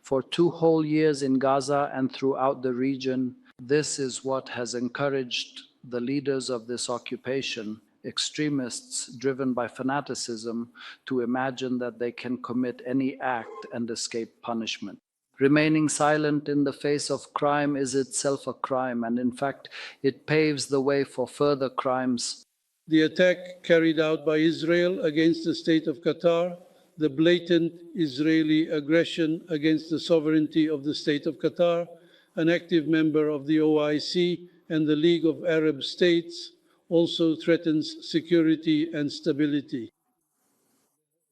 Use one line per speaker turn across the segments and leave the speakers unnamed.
for 2 whole years in Gaza and throughout the region. This is what has encouraged the leaders of this occupation, extremists driven by fanaticism, to imagine that they can commit any act and escape punishment. Remaining silent in the face of crime is itself a crime, and in fact, it paves the way for further crimes.
The attack carried out by Israel against the state of Qatar, the blatant Israeli aggression against the sovereignty of the state of Qatar, an active member of the OIC and the League of Arab States, also threatens security and stability.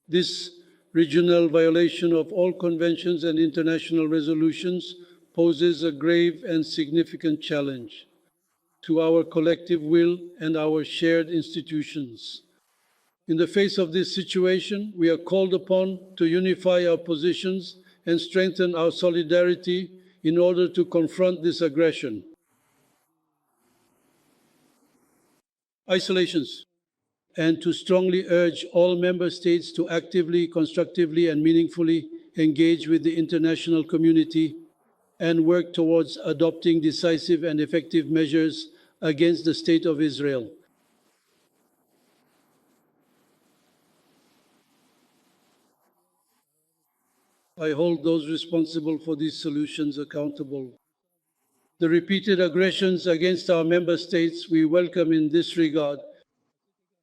This regional violation of all conventions and international resolutions poses a grave and significant challenge to our collective will and our shared institutions. In the face of this situation, we are called upon to unify our positions and strengthen our solidarity in order to confront this aggression. Isolations, and to strongly urge all member states to actively, constructively, and meaningfully engage with the international community and work towards adopting decisive and effective measures against the State of Israel. I hold those responsible for these solutions accountable. The repeated aggressions against our member states, we welcome in this regard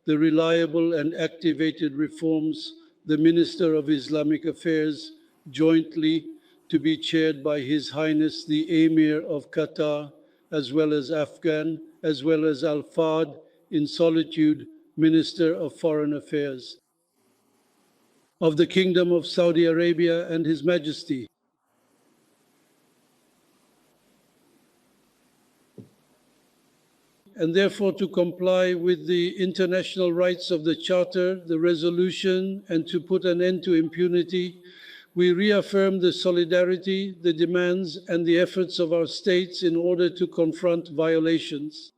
the reliable and activated reforms the Minister of Islamic Affairs, jointly to be chaired by His Highness the Emir of Qatar, as well as Afghan, as well as Al-Fad in solitude, Minister of Foreign Affairs, of the Kingdom of Saudi Arabia and His Majesty, and therefore to comply with the international rights of the Charter, the resolution, and to put an end to impunity, we reaffirm the solidarity, the demands, and the efforts of our states in order to confront violations,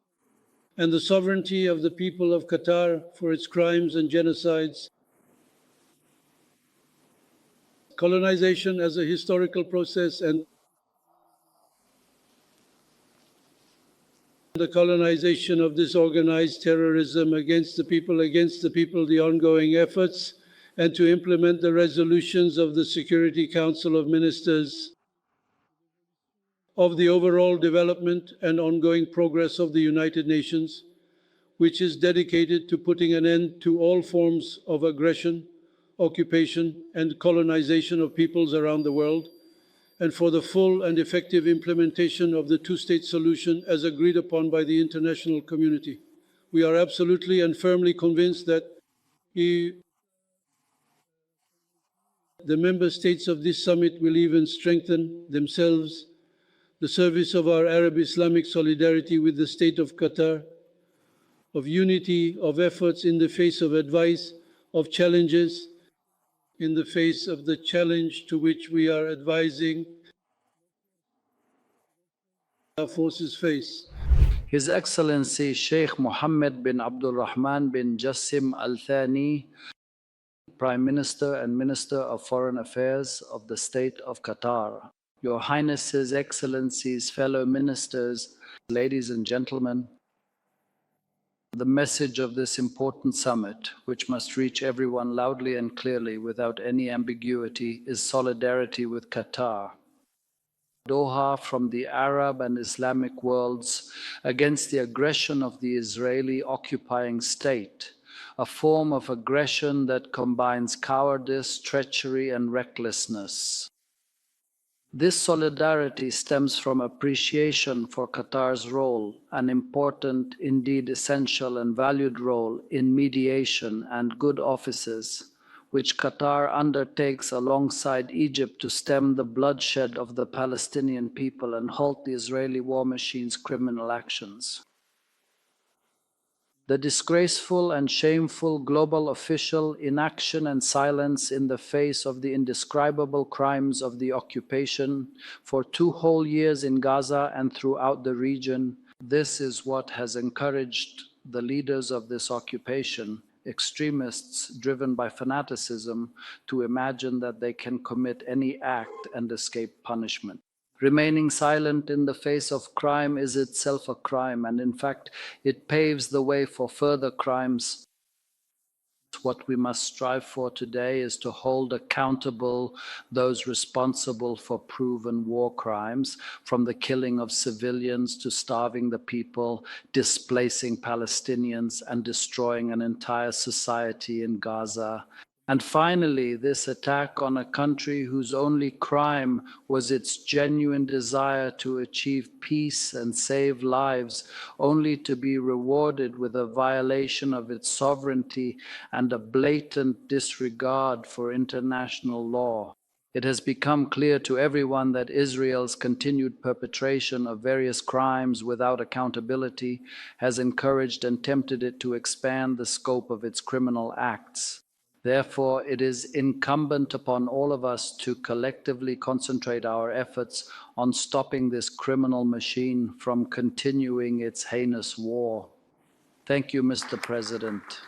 and the sovereignty of the people of Qatar for its crimes and genocides. Colonization as a historical process and the colonization of this organized terrorism against the people, the ongoing efforts, and to implement the resolutions of the Security Council of Ministers, of the overall development and ongoing progress of the United Nations, which is dedicated to putting an end to all forms of aggression, occupation, and colonization of peoples around the world, and for the full and effective implementation of the two-state solution as agreed upon by the international community. We are absolutely and firmly convinced that the member states of this summit will even strengthen themselves, the service of our Arab-Islamic solidarity with the state of Qatar, of unity, of efforts in the face of advice, of challenges, in the face of the challenge to which we are advising our forces face.
His Excellency Sheikh Mohammed bin Abdul Rahman bin Jassim Al Thani, Prime Minister and Minister of Foreign Affairs of the State of Qatar. Your Highnesses, Excellencies, fellow ministers, ladies and gentlemen, the message of this important summit, which must reach everyone loudly and clearly without any ambiguity, is solidarity with Qatar. Doha, from the Arab and Islamic worlds against the aggression of the Israeli occupying state, a form of aggression that combines cowardice, treachery, and recklessness. This solidarity stems from appreciation for Qatar's role, an important, indeed essential and valued role in mediation and good offices, which Qatar undertakes alongside Egypt to stem the bloodshed of the Palestinian people and halt the Israeli war machine's criminal actions. The disgraceful and shameful global official inaction and silence in the face of the indescribable crimes of the occupation for 2 whole years in Gaza and throughout the region, this is what has encouraged the leaders of this occupation, extremists driven by fanaticism to imagine that they can commit any act and escape punishment. Remaining silent in the face of crime is itself a crime, and in fact, it paves the way for further crimes. What we must strive for today is to hold accountable those responsible for proven war crimes, from the killing of civilians to starving the people, displacing Palestinians, and destroying an entire society in Gaza. And finally, this attack on a country whose only crime was its genuine desire to achieve peace and save lives, only to be rewarded with a violation of its sovereignty and a blatant disregard for international law. It has become clear to everyone that Israel's continued perpetration of various crimes without accountability has encouraged and tempted it to expand the scope of its criminal acts. Therefore, it is incumbent upon all of us to collectively concentrate our efforts on stopping this criminal machine from continuing its heinous war. Thank you, Mr. President.